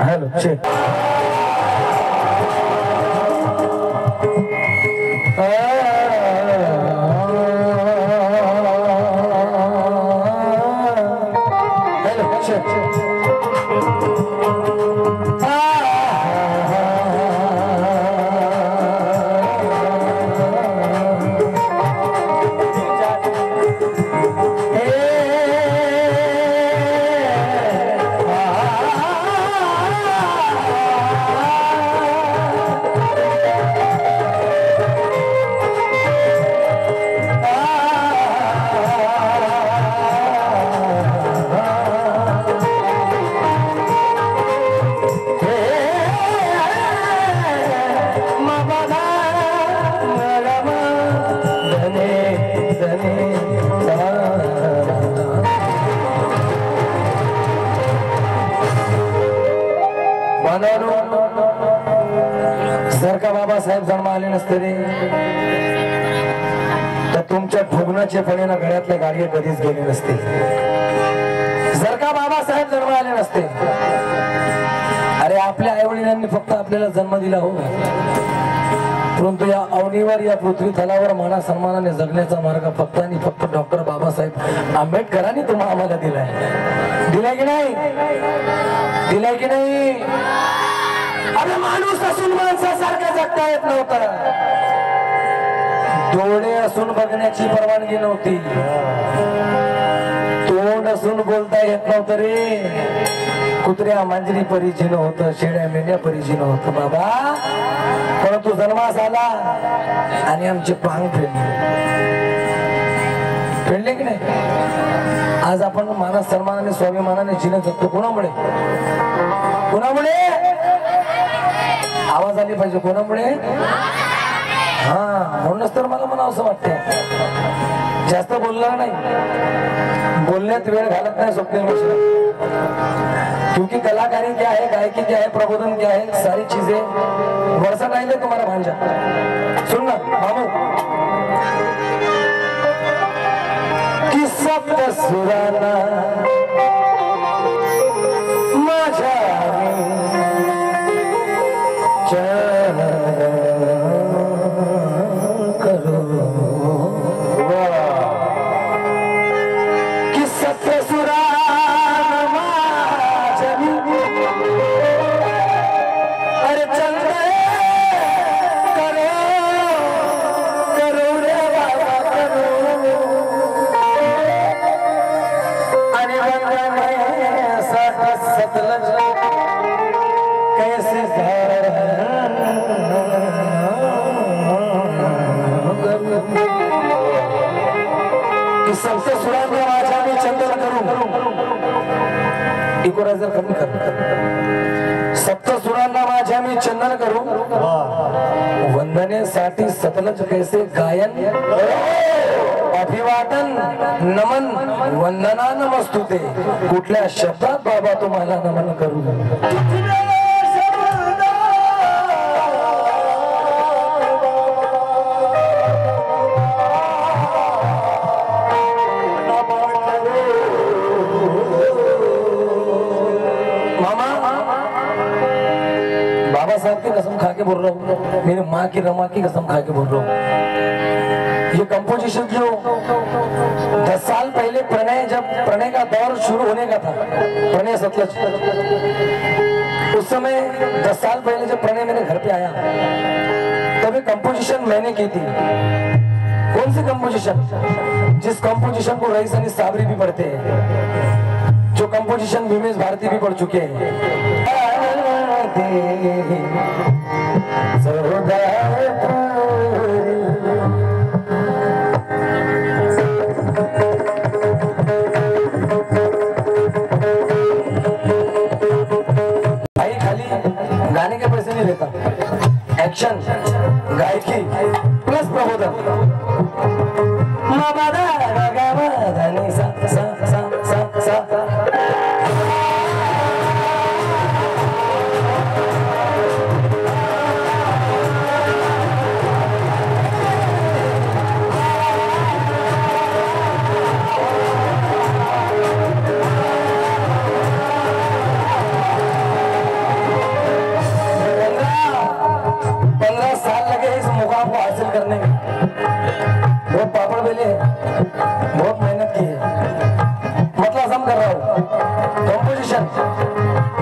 Hello check hello check जर का बाबासाहेब जन्म आले नसते रे तर तुमच्या भोगनाचे फळे ना गळ्यातल्या गाडगे कधीच गेले नसते. जर का बाबासाहेब जन्म आले नसते, अरे आपल्या आई वडिलांनी फक्त आपल्याला जन्म दिला हो, परंतु या अवनीवर या पृथ्वी तलावर माना सन्मानाने जगण्याचा मार्ग फक्त आणि फक्त डॉक्टर बाबासाहेब आंबेडकरांनी तुम्हाला आम्हाला दिलाय. दिलाय की नाही? दिलाय की नाही? अरे माणूस असून माणसासारखा जगता येत नव्हता. डोळे असून बघण्याची परवानगी नव्हती, तोंड असून बोलता येत नव्हतं रे. कुत्र्या मांजरी परिचय नव्हतं, शेळ्या मेंढ्या परिचय नव्हतं बाबा. परंतु जन्मास आला आणि आमचे पांग फेडले की नाही. आज आपण मान सन्मानाने स्वाभिमानाने जीवन जगतो. कोणामुळे? कोणामुळे? आवाज आली पाहिजे. कोणामुळे? हा, म्हणूनच तर मला म्हणावं असं वाटतंय. जास्त बोलणार नाही, बोलण्यात वेळ घालत नाही स्वप्नील मिश्रा, क्योंकि कलाकारी क्या है, गायकी क्या है, प्रबोधन क्या है, सारी चीजें वर्षा नहीं ले तुम्हारा भांजा. सुनना मामू कि सप्त सुराना माझ्या कमी कर. सप्त सुरांना माझ्या मी चंदन करू, वंदनेसाठी सतलज कैसे गायन, अभिवादन नमन वंदना नमस्तुते. कुठल्या शब्दात बाबा तुम्हाला नमन करू? साहब की कसम खा के बोल रहा हूँ, मेरी माँ की रमा की कसम खा के बोल रहा हूँ. ये कंपोजिशन जो 10 साल पहले जब प्रणय का दौर शुरू होने का था, प्रणय सतलज, उस समय 10 साल पहले जब प्रणय मेरे घर पे आया तभी कंपोजिशन मैंने की थी. कौन सी कंपोजिशन? जिस कंपोजिशन को रईस अली साबरी भी पढ़ते हैं, जो कंपोजिशन भीमेश भारती भी पढ़ चुके हैं. भाई खाली गाने के पैसे नहीं लेता, एक्शन, गायकी प्लस प्रबोधन.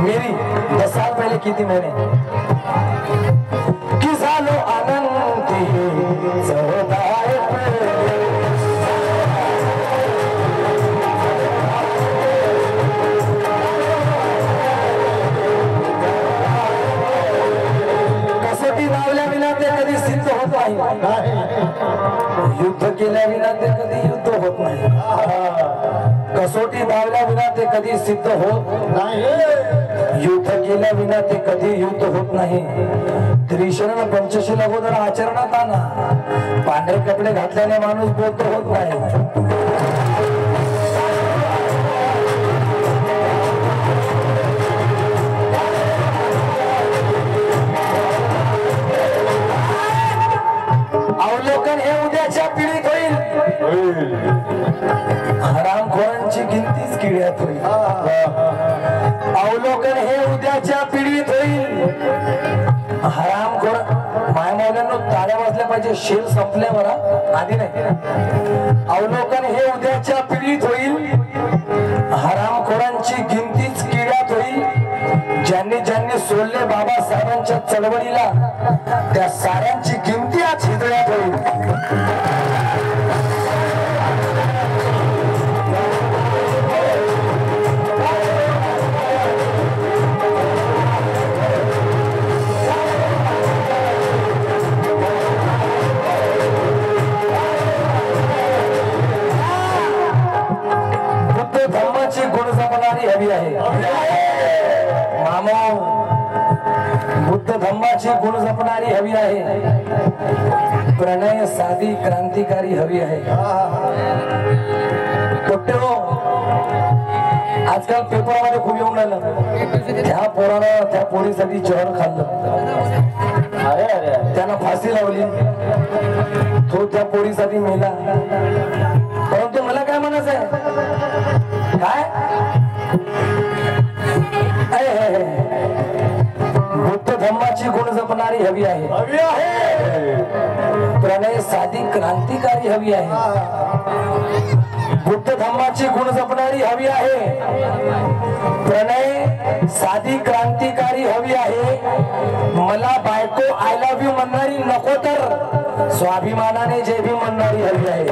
मेरी 10 साल पहले की थी मैंने कि झालो आनंदी सहोदाय कसोटी लावल्या विना ते कधी सिद्ध होत नाही, युद्ध केल्या विना ते कधी युद्ध होत नाही, कसोटी धावल्या विना ते कधी सिद्ध होत नाही, युद्ध केल्या विना ते कधी युद्ध होत नाही. त्रिशरण पंचशील अगोदर आचरणात आणा. पांढरे कपडे घातल्याने माणूस बोलतो होत नाही. अवलोकन हे उद्याच्या पिढीत होईल. हरामखोरांची गिनतीच किड्यात होईल. अवलोकन हे उद्याच्या पिढीत होईल. हरामखोर मायमौल्यांनो टाळ्या वाजल्या पाहिजे. शेर संपल्यावर आधी नाही. अवलोकन हे उद्याच्या पिढीत होईल. हरामखोरांची गिनतीच किड्यात होईल. ज्यांनी ज्यांनी सोडले बाबासाहेबांच्या चळवळीला त्या साऱ्यांची गिनती आज हिजड्यात होईल. बुद्ध धर्माची गुण जपणारी हवी आहे. मामा बुद्ध धम्माची गुण जपणारी हवी आहे. प्रणय साधी क्रांतिकारी हवी आहे. आजकाल पेपरमध्ये खूप येऊन राहिलं त्या पोरानं त्या पोरीसाठी जहर खाल्लं. त्यानं फाशी लावली. तो त्या पोरीसाठी मेला. परंतु मला काय म्हणायचं आहे काय बुद्ध धम्माची गुण जपणारी हवी आहे. प्रणय साधी क्रांतिकारी हवी आहे. बुद्ध धम्माची गुण जपणारी हवी आहे. प्रणय साधी क्रांतिकारी हवी आहे. मला बायको आय लव्ह यू म्हणणारी नको तर स्वाभिमानाने जे भी म्हणणारी हवी आहे.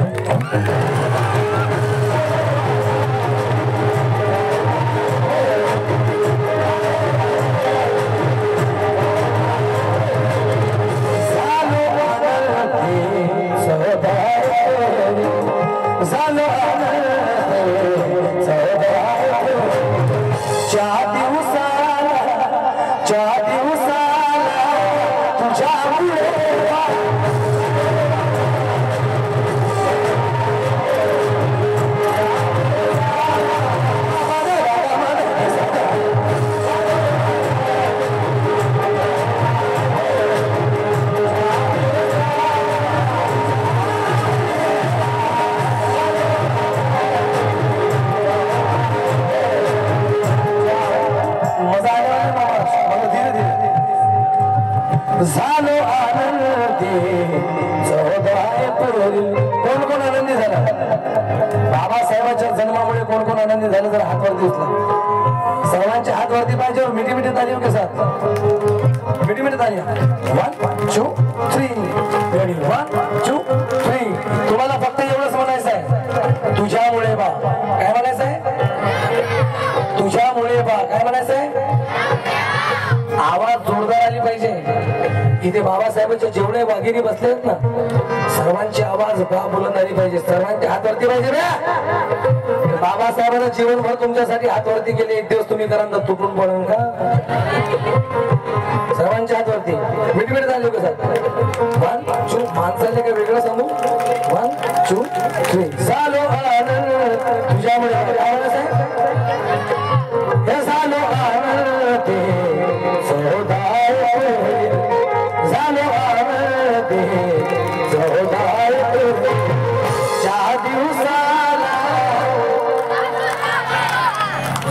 झालो आनंदी सहोदय पुरवली. कोण कोण आनंदी झाला बाबासाहेबांच्या जन्मामुळे? कोण कोण आनंदी झालं जर हातवरती उचला. सर्वांच्या हातवरती पाहिजे. मिठी मिठी तालियों के साथ मिठी मिठी तालियां. 1 2 3 रेडी 1 2 3. तुम्हाला फक्त एवढंच म्हणायचं आहे तुझ्यामुळे बा. काय म्हणायचं आहे? तुझ्यामुळे बा. काय म्हणायचं आहे? आवाज जोरदार आली पाहिजे. इथे बाबासाहेबांचे जेवढे वाघिणी बसले आहेत ना सर्वांची आवाज बुलंद आली पाहिजे. सर्वांच्या हातवरती पाहिजे. बाबासाहेबांना जीवनभर तुमच्यासाठी हातवरती केले. एक दिवस तुम्ही करा तुटून पडेल का? सर्वांच्या हातवरती मिटमिट झाले कसं 1 2 माणसाले काय वेगळं सांगू 1 2 3 झालो आनंद तुझ्यामुळे. आवाज आहे हे झालो आनंद सहोदय झालो आनंद सहोदय. ज्या दिवसाला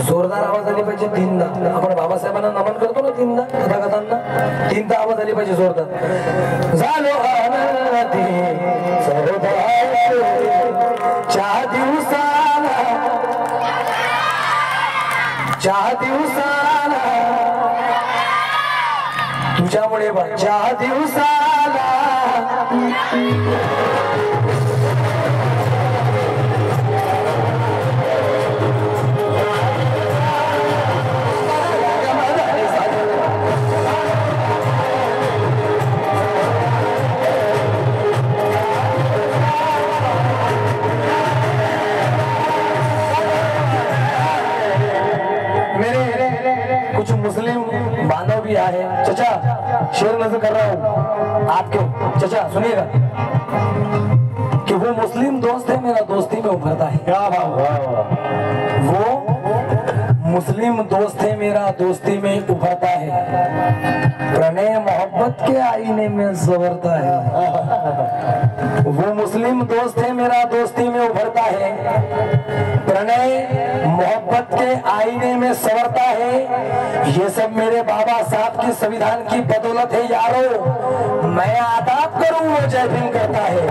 जोरदार आवाज आली पाहिजे. तीनदा आपण बाबासाहेबांना नमन करतो ना. तीनदा कथाकथांना तीनदा आवाज आली पाहिजे जोरदार. झालो आनंद सहोदय ज्या दिवसाला ज्या दिवसाला तुझ्यामुळे ज्या दिवसाला कुछ मुस्लिम बांधव भी आए। चचा शेर नजर कर रहा हूँ आपके, चचा सुनिएगा कि वो मुस्लिम दोस्त है मेरा दोस्ती में उभरता है। क्या वो मुस्लिम दोस्त है मेरा दोस्ती में उभरता है, प्रणय मोहब्बत के आईने में संवरता है। वो मुस्लिम दोस्त है मेरा दोस्ती में उभरता है, प्रणय मोहब्बत के आईने में संवरता है। ये सब मेरे बाबा साहब की संविधान की बदौलत है यारो। मैं आदाब करूं वो जय भीम करता है।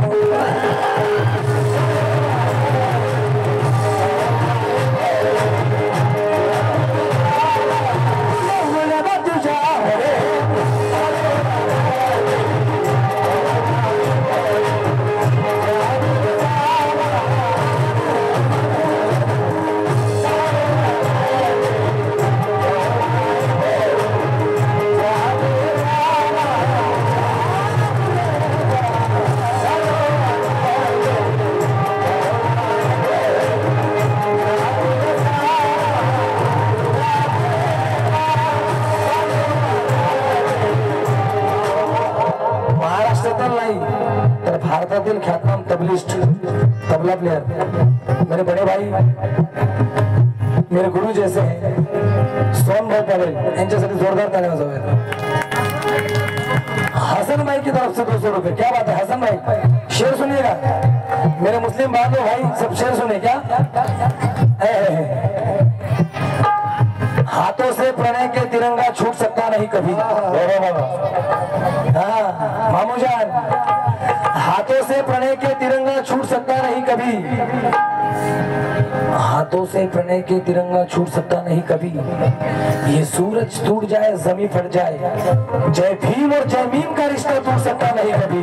भारतातील ख्यातनाम तबलिस्ट तबला प्लेयर मेरे बड़े भाई मेरे गुरु जैसे हैं सोन भाई पटेल, यांच्यासाठी जोरदार ताली वाजवा। हसन भाई की तरफ से 200 रुपए। क्या बात है हसन भाई, शेर सुनिएगा मेरे मुस्लिम बांधव भाई, सब शेर सुने क्या। हाथों से प्रणय के तिरंगा छूट सकता नहीं कभी। हाँ मामू जान, हाथों से प्रणय के तिरंगा छूट सकता नहीं कभी, हाथों से प्रणय के तिरंगा छूट सकता नहीं कभी। ये सूरज टूट जाए जमीन फट जाए, जय भीम और जय मीम का रिश्ता टूट सकता नहीं कभी।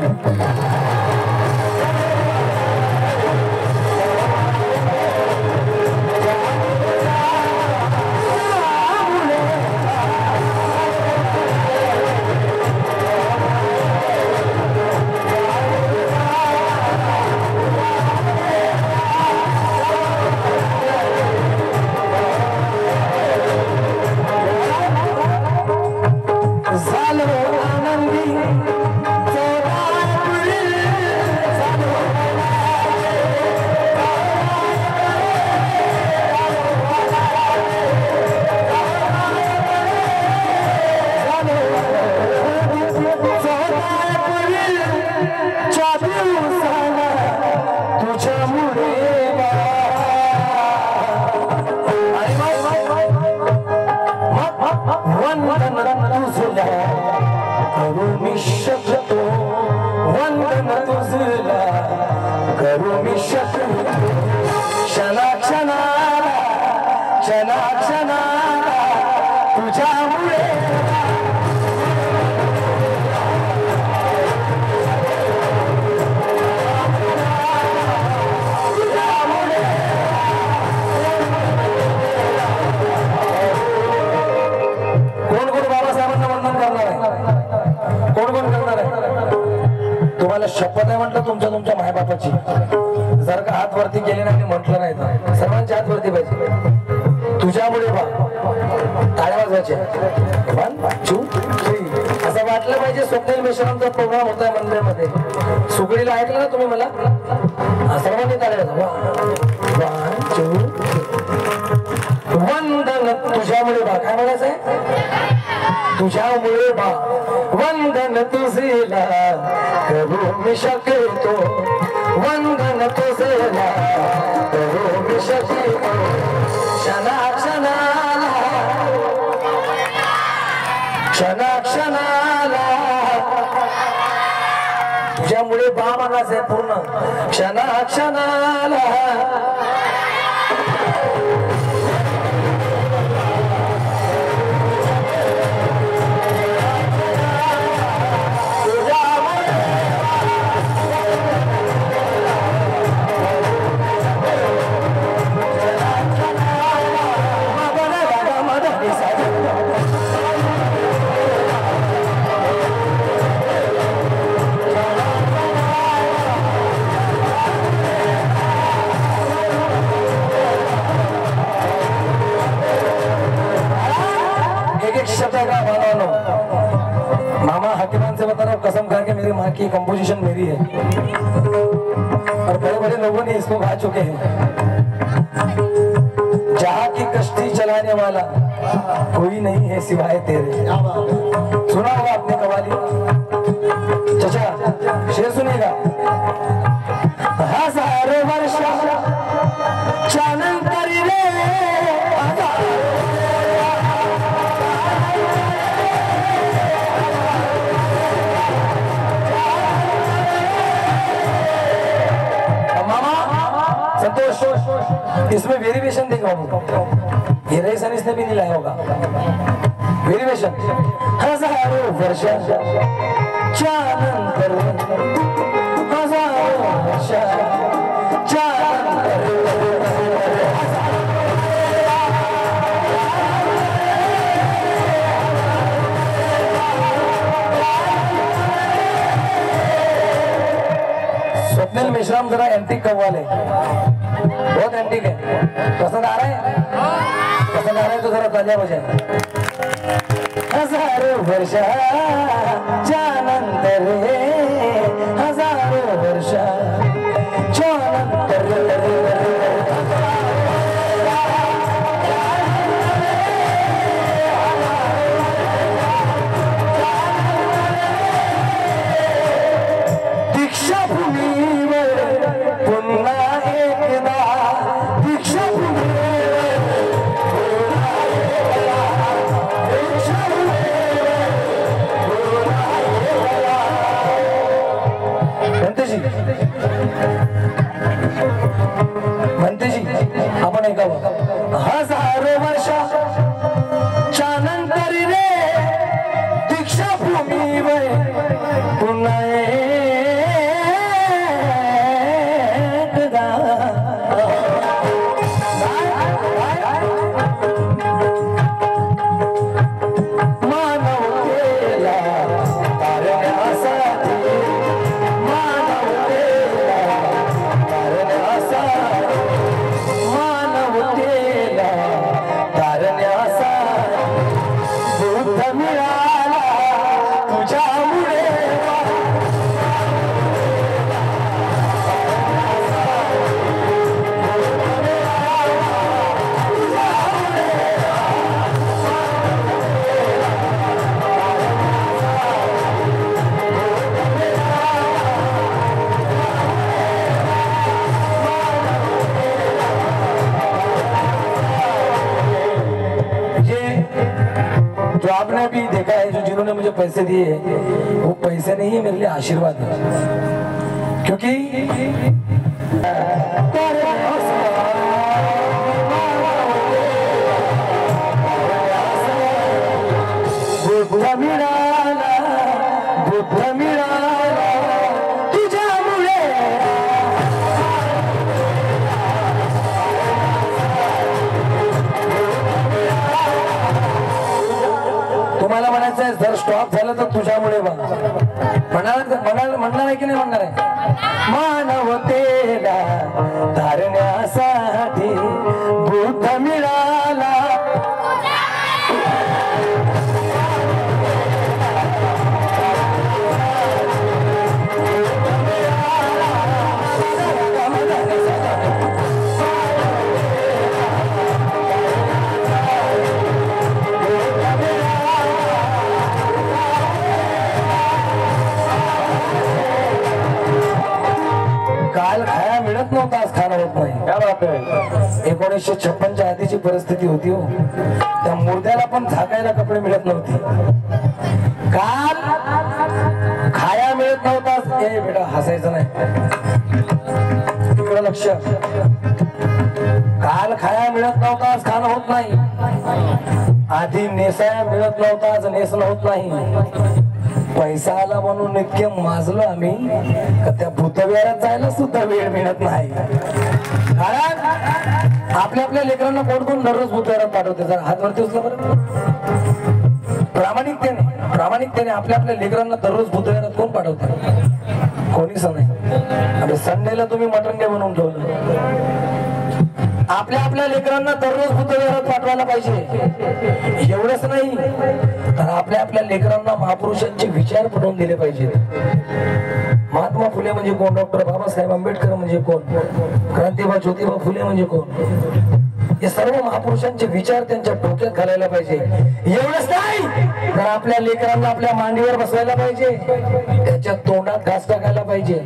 शपथ आहे म्हटलं तुमच्या तुमच्या मायबापाची, जर का हात वरती केले नाही म्हटलं नाही तर सर्वांच्या हात वरती पाहिजे। तुझ्यामुळे बा टाळ्या वाजवायच्या 1 2 3 असं वाटलं पाहिजे। स्वप्नील मिश्रांचा प्रोग्राम होता मंदिरामध्ये, सुगडीला ऐकलं ना तुम्ही मला, सर्वांनी टाळ्या वाजवा 1 2 वंदन तुझ्यामुळे बा, काय म्हणायचंय तुझ्यामुळे बा वंदन तुझेला करू मी शक्यतो, वंदन तुझेला करू मी शक्यतो, क्षणा क्षणाला क्षणा क्षणाला तुझ्यामुळे बा म्हणायचंय पूर्ण, क्षणा क्षणाला मामा हाकिमान से बता रहा हूँ, कसम खा के मेरी माँ की कंपोजिशन मेरी है और बड़े बड़े लोगों ने इसको गा चुके हैं। जहाँ की कश्ती चलाने वाला कोई नहीं है सिवाय तेरे। सुना होगा आपने कवाली। चाचा शेर सुनिएगा। हजारों वर्ष चानन करी रे संतोष, इसमें वेरिएशन देखा होगा, ये रेसन इसने भी नहीं लाया होगा। वेरिएशन हजारों वर्ष चानन कर, हजारों वर्ष चानन कर, स्वप्निल मिश्राम जरा एंटीक कव्वाल है, बहुत एंटीक है। पसंद आ रहा है? पसंद आ रहा है तो जरा तालियां बजाएं। हजारों वर्ष चानंतर रे, हजारों वर्ष चानंतर दीक्षा भूमीवर पुन्हा एकदा, दीक्षा म्हणते जी आपण ऐकावं। हजारो वर्ष चानंतरी रे दीक्षा भूमीवर पुन्हा एकदा, मानवतेला तारण्यासाठी, मानवतेला तारण्यासाठी बुद्ध मिळाला तुझ्यामुळे। जो आपने अभी देखा है, जो जिन्होंने मुझे पैसे दिए वो पैसे नहीं है, मेरे लिए आशीर्वाद है। क्योंकि बुद्ध मिळाला, बुद्ध मिळाला तुझ्यामुळे। तुम्हाला म्हणायचं आहे जर स्टॉप झालं तर तुझ्यामुळे म्हणणार आहे की नाही म्हणणार आहे? मानवतेला धारण्यासाठी बुद्ध मिळाला, काल खाया मिळत नव्हता, आज खाणं होत नाही। क्या बात है। 1956च्या आधीची परिस्थिती होती हो, त्या मुर्द्याला पण झाकायला कपडे मिळत नव्हते। काल खाया मिळत नव्हता, ए बेटा हसायचं नाही, इकडे लक्ष। काल खाया मिळत नव्हता, आज खाणं होत नाही। आधी नेसाया मिळत नव्हता, आज नेसणं होत नाही। पैसा आला म्हणून इतके माजलो आम्ही का त्या भूतविहारात जायला सुद्धा वेळ मिळत नाही। कारण आपल्या आपल्या लेकरांना कोण कोण दररोज भूतविहारात पाठवते? जरा हात वरती उचला बरं। प्रामाणिकतेने आपल्या आपल्या लेकरांना दररोज भूतविहारात कोण पाठवते? कोणीच नाही। संडेला तुम्ही मटण काय बनवून ठेवलं? आपल्या आपल्या लेकरांना दररोज बुद्धविहारात पाठवायला पाहिजे. एवढंच नाही तर आपल्या आपल्या लेकरांना महापुरुषांचे विचार पटवून दिले पाहिजेत. महात्मा फुले म्हणजे कोण, डॉक्टर बाबासाहेब आंबेडकर म्हणजे कोण, क्रांतिबा ज्योतिबा फुले म्हणजे कोण, हे सर्व महापुरुषांचे विचार त्यांच्या डोक्यात घालायला पाहिजे. एवढंच नाही तर आपल्या लेकरांना आपल्या मांडीवर बसवायला पाहिजे, त्याच्या तोंडात घास टाकायला पाहिजे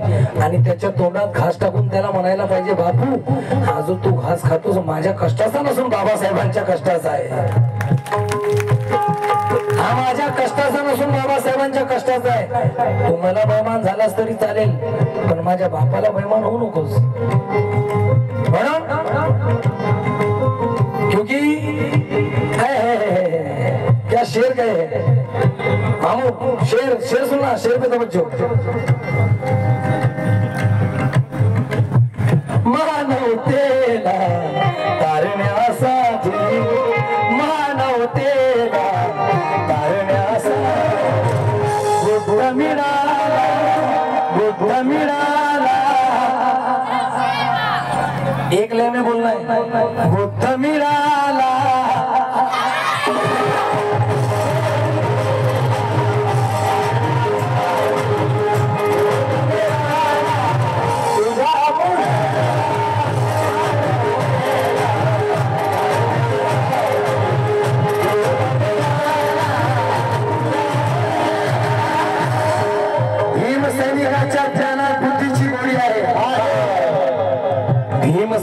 आणि त्याच्या तोंडात घास टाकून त्याला म्हणायला पाहिजे, बापू हा जो तू घास खातोस माझ्या कष्टाचा नसून बाबासाहेबांच्या कष्टाचा आहे. हा माझ्या कष्टाचा नसून बाबासाहेबांच्या कष्टाचा आहे. तू मला बैमान झालास तरी चालेल पण माझ्या बापाला बैमान होऊ नकोस. म्हणून क्योंकि क्या शेर गए है मामू, शेर शेर सुनना, शेर पे तवज्जो. मानवतेला तारण्यासाठी, मानवतेला तारण्यासाठी बुद्ध मिळाला, बुद्ध मिळाला. एक लय में बोलना है, बुद्ध मिळाला.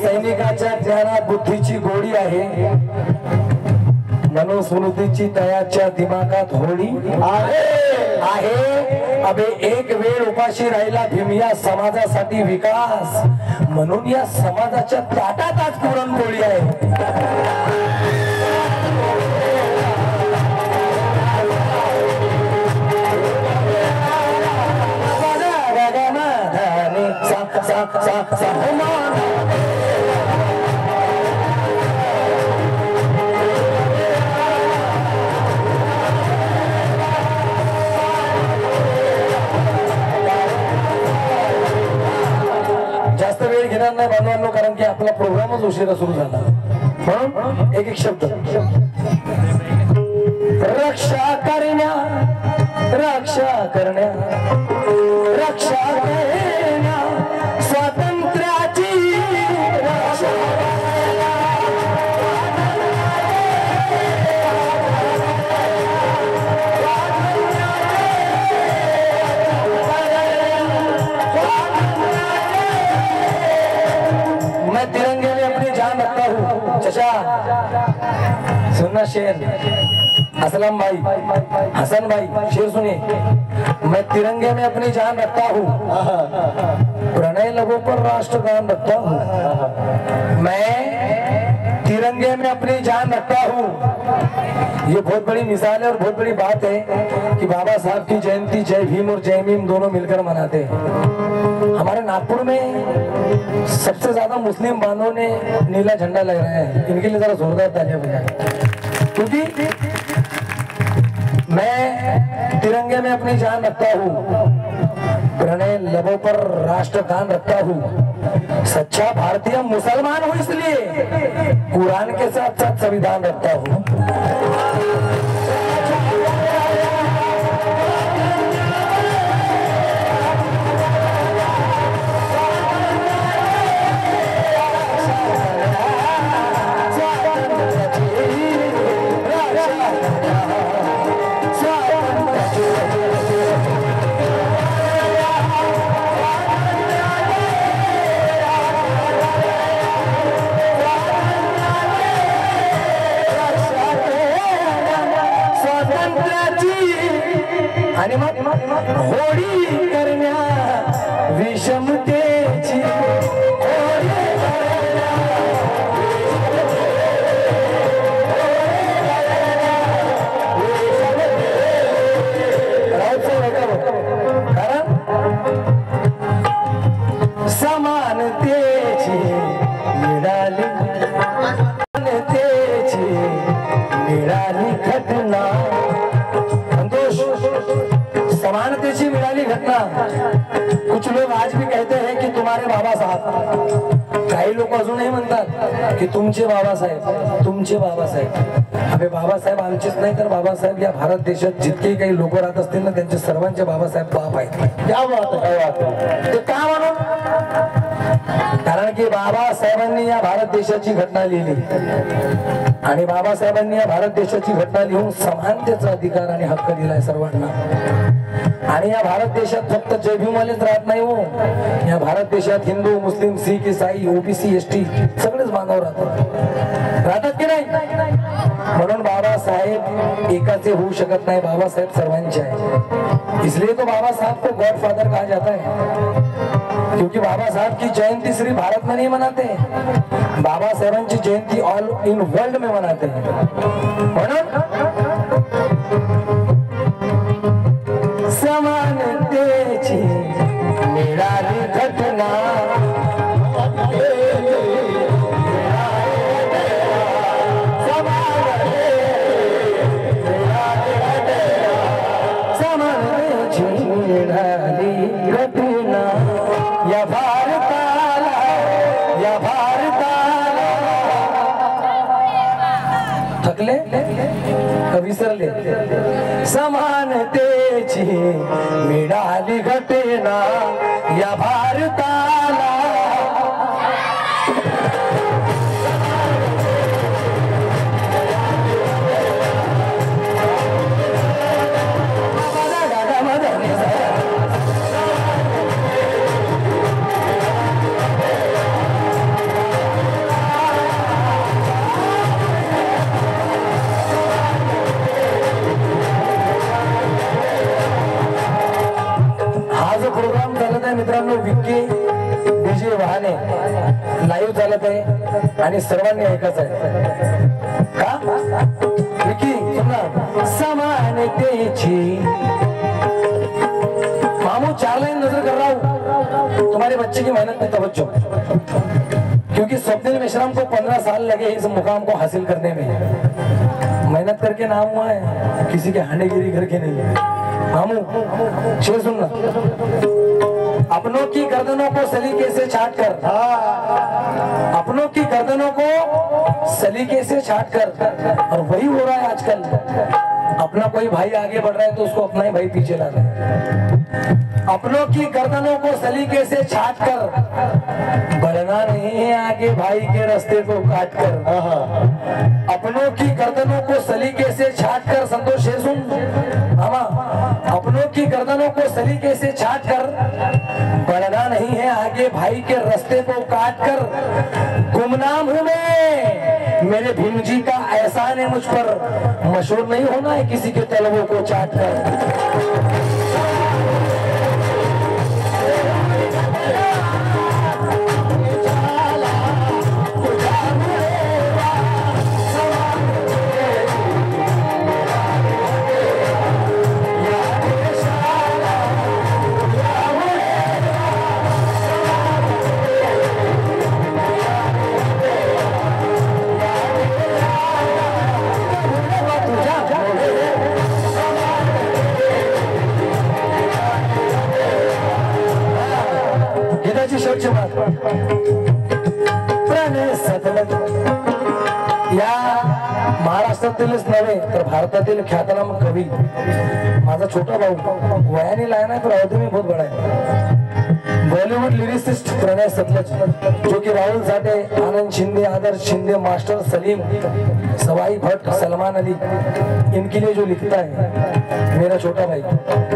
सैनिकाच्या ज्ञानात बुद्धीची गोडी आहे, मनुस्मृतीची तयाच्या दिमागात होडी आहे. अबे एक वेळ उपाशी राहिला भीम या समाजासाठी विकास, म्हणून या समाजाच्या ताटात आज पुरणपोळी आहे. जास्त वेळ घेणार नाही बांधवांनो, कारण की आपला प्रोग्रामच उशिरा सुरू झाला. म्हणून एक एक शब्द, रक्षा करण्या, रक्षा करण्या, रक्षा करण्या स्वातंत्र्याची, रक्षा मैं तिरंगे में अपनी जान रखता हूँ. चचा सुनना शेर, असलम भाई, हसन भाई शेर सुनिए. मैं तिरंगे में अपनी जान रखता हूँ, प्रणय लबों पर राष्ट्रगान रखता हूँ. मैं तिरंगे में अपनी जान रखता हूँ. ये बहुत बड़ी मिसाल है और बहुत बड़ी बात है कि बाबा साहब की जयंती जय भीम और जय मीम दोनों मिलकर मनाते हैं. हमारे नागपुर में सबसे ज्यादा मुस्लिम बांधवों ने नीला झंडा लगाया है, इनके लिए जरा जोरदार तालियां बजाएं. क्योंकि मैं तिरंगे में अपनी जान रखता हूँ, प्रणय लबों पर राष्ट्रगान रखता हूँ, सच्चा भारतीय मुसलमान हूँ इसलिए कुरान के साथ साथ संविधान रखता हूँ. आणि मग होडी करण्या विषमतेची, कारण समानतेची मिळाली, मिळाली घटना. समानतेची मिळाली घटना. कुछ लोग आज भी कहते हैं कि तुम्हारे हमारे बाबासाहेब. काही लोक अजूनही म्हणतात की तुमचे बाबासाहेब, तुमचे बाबासाहेब. अबे बाबासाहेब आमचेच नाही तर बाबासाहेब या भारत देशात जितके काही लोक राहत असतील ना त्यांचे सर्वांचे बाबासाहेब बाप आहेत. क्या बात है, क्या बात है. ते का म्हणून? कारण की बाबासाहेबांनी या भारत देशाची घटना लिहिली आणि बाबासाहेबांनी या भारत देशाची घटना लिहून समानतेचा अधिकार आणि हक्क दिलाय सर्वांना. आणि या भारत देशात फक्त जयभीमवालेच राहत नाही हो, या भारत देशात हिंदू, मुस्लिम, शीख, ईसाई, ओबीसी, एसटी सगळेच बांधव राहतात की नाही. म्हणून बाबासाहेब एकाचे होऊ शकत नाही, बाबासाहेब सर्वांचे आहे. इसलिए तो बाबा साहब को गॉडफादर कहा जाता है, क्योंकि बाबा साहब की जयंती सिर्फ भारत में नहीं मनाते, बाबा साहेबांची जयंती ऑल इन वर्ल्ड में मनाते हैं. म्हणून समानतेची मिळाली घटना, समानतेची मिळाली घटना या भारताला, या भारताला. थकले का विसरले? समानतेची मिळाली घटना या भारताला. प्रोग्राम चालत आहे मित्रांनो, विक्की डीजे वाहने लाईव्ह चालत आहे आणि सर्वांनी ऐकायचं आहे का? विक्की समजा समानतेची. मामू 4 लाइन नजर कर रहा हूँ, तुम्हारे बच्चे की मेहनत में तवज्जो, क्योंकि स्वप्निल मेश्राम को 15 साल लगे इस मुकाम को हासिल करने में. मेहनत करके नाम हुआ है, किसी के हांडेगिरी करके नहीं. मामू शेर सुनना. अपनों की गर्दनों को सलीके से छाट कर, अपनों की गर्दनों को सलीके से छाट कर, और वही हो रहा है आजकल. अपना कोई भाई आगे बढ़ रहा है तो उसको अपना ही भाई पीछे ला रहा है. अपनों की गर्दनों को सलीके से छाट कर, बढ़ना नहीं है आगे भाई के रास्ते को काट कर. अपनों की गर्दनों को सलीके से छाट कर, संतोष शेर सुन मामा. अपनों की गर्दनों को सलीके से छाट कर, बढ़ना नहीं है आगे भाई के रास्ते को काट कर. गुमनाम हूं मैं, मेरे भीम जी का एहसान है मुझ पर, मशहूर नहीं होना है किसी के तलवों को चाट कर. प्रणय सतलज या महाराष्ट्रातीलच नव्हे तर भारतातील ख्यातनाम कवी माझा छोटा भाऊ, वयाने लहान आहे पर अवधि में बहुत बड़ा है. बॉलीवुड लिरिसिस्ट प्रणय सतलज, जो कि राहुल साठे, आनंद शिंदे, आदर्श शिंदे, मास्टर सलीम, सवाई भट्ट, सलमान अली, इनके लिए जो लिखता है मेरा छोटा भाई,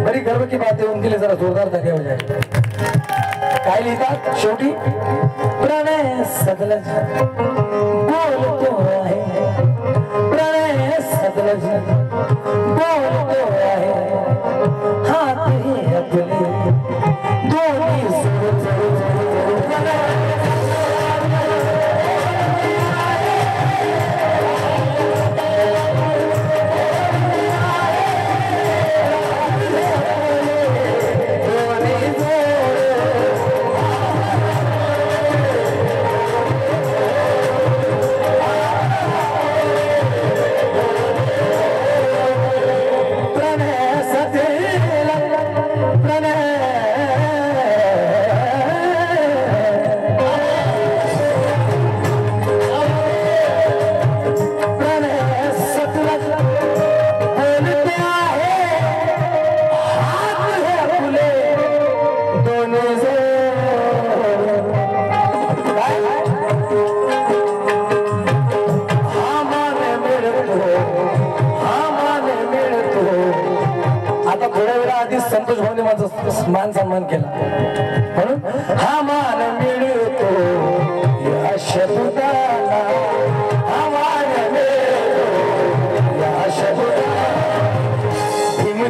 बड़ी गर्व की बात है. उनके लिए जरा जोरदार तालियां हो जाए. काय लिहितात शेवटी? प्रणय सतलज बोलतो आहे, प्रणय सतलज बोलतो आहे, हात हे आपले दोन्ही संतोष भाऊने माझा मान सन्मान केला म्हणून हा मान मिळतो या शब्दाला हा मान मिळतो या शब्दाला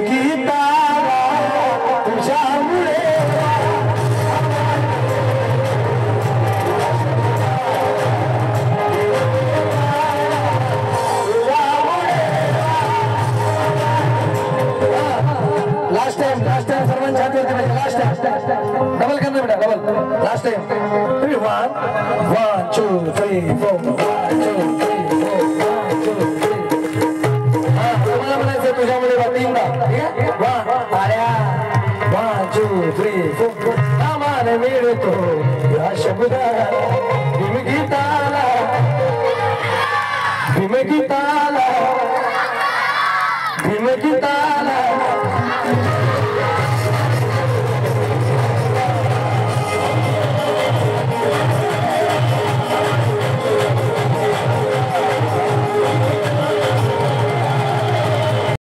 गीताला तुझ्यामुळे लास्ट टाइम सर्वांच्या हात वरती पाहिजे लास्ट टाइम डबल करणार बेटा डबल लास्ट टाइम तुम्ही 1 2 3 4 1 2 3 4 1 2 3 तुम्हाला म्हणायचं तुझ्यामुळे बातींना ठीक आहे 1 2 3 4 सामान मिळतो या शब्दाला भीमगीताला भीमगीताला भीमगीताला